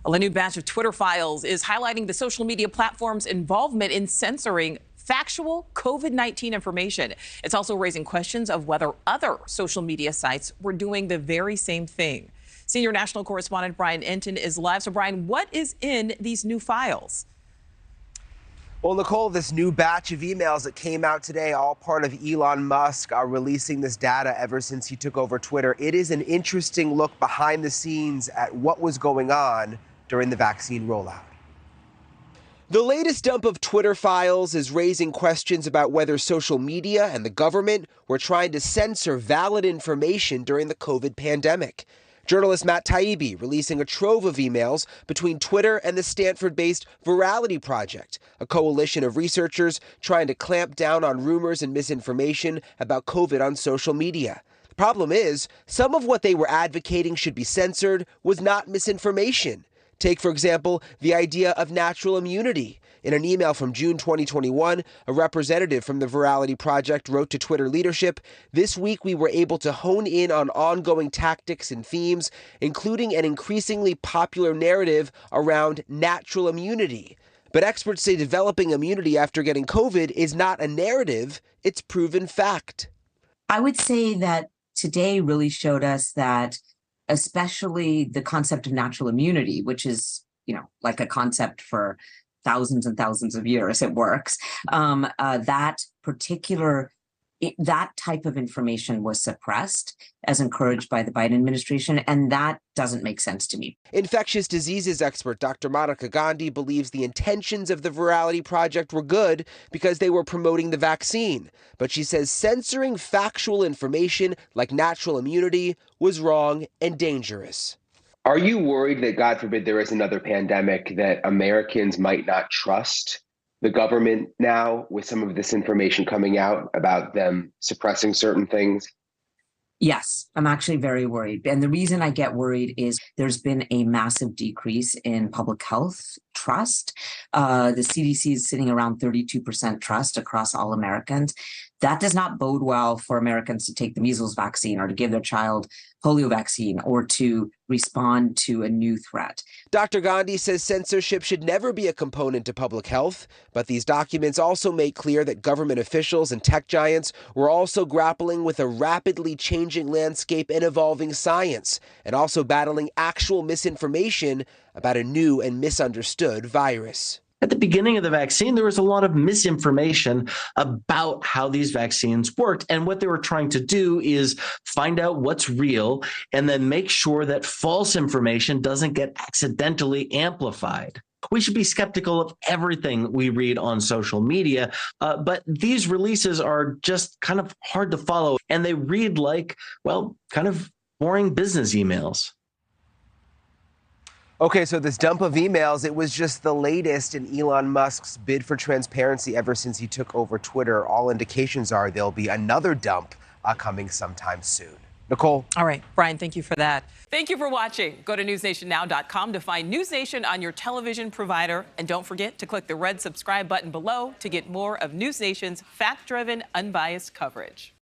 Well, a new batch of Twitter files is highlighting the social media platform's involvement in censoring factual COVID-19 information. It's also raising questions of whether other social media sites were doing the very same thing. Senior national correspondent Brian Enton is live. So, Brian, what is in these new files? Well, Nicole, this new batch of emails that came out today, all part of Elon Musk releasing this data ever since he took over Twitter. It is an interesting look behind the scenes at what was going on during the vaccine rollout. The latest dump of Twitter files is raising questions about whether social media and the government were trying to censor valid information during the COVID pandemic. Journalist Matt Taibbi releasing a trove of emails between Twitter and the Stanford-based Virality Project, a coalition of researchers trying to clamp down on rumors and misinformation about COVID on social media. The problem is, some of what they were advocating should be censored was not misinformation. Take, for example, the idea of natural immunity. In an email from June 2021, a representative from the Virality Project wrote to Twitter leadership, "This week we were able to hone in on ongoing tactics and themes, including an increasingly popular narrative around natural immunity. But experts say developing immunity after getting COVID is not a narrative, it's proven fact." I would say that today really showed us that especially the concept of natural immunity, which is, like a concept for thousands and thousands of years, it works. That type of information was suppressed as encouraged by the Biden administration, and that doesn't make sense to me. Infectious diseases expert Dr. Monica Gandhi believes the intentions of the Virality Project were good because they were promoting the vaccine. But she says censoring factual information like natural immunity was wrong and dangerous. Are you worried that, God forbid, there is another pandemic, that Americans might not trust the government now with some of this information coming out about them suppressing certain things? Yes, I'm actually very worried. And the reason I get worried is there's been a massive decrease in public health trust. The CDC is sitting around 32% trust across all Americans. That does not bode well for Americans to take the measles vaccine or to give their child polio vaccine or to respond to a new threat. Dr. Gandhi says censorship should never be a component to public health, but these documents also make clear that government officials and tech giants were also grappling with a rapidly changing landscape and evolving science, and also battling actual misinformation about a new and misunderstood virus. At the beginning of the vaccine, there was a lot of misinformation about how these vaccines worked. And what they were trying to do is find out what's real and then make sure that false information doesn't get accidentally amplified. We should be skeptical of everything we read on social media, but these releases are just kind of hard to follow. And they read like, well, kind of boring business emails. Okay, so this dump of emails, it was just the latest in Elon Musk's bid for transparency ever since he took over Twitter. All indications are there'll be another dump coming sometime soon. Nicole? All right, Brian, thank you for that. Thank you for watching. Go to newsnationnow.com to find NewsNation on your television provider. And don't forget to click the red subscribe button below to get more of NewsNation's fact-driven, unbiased coverage.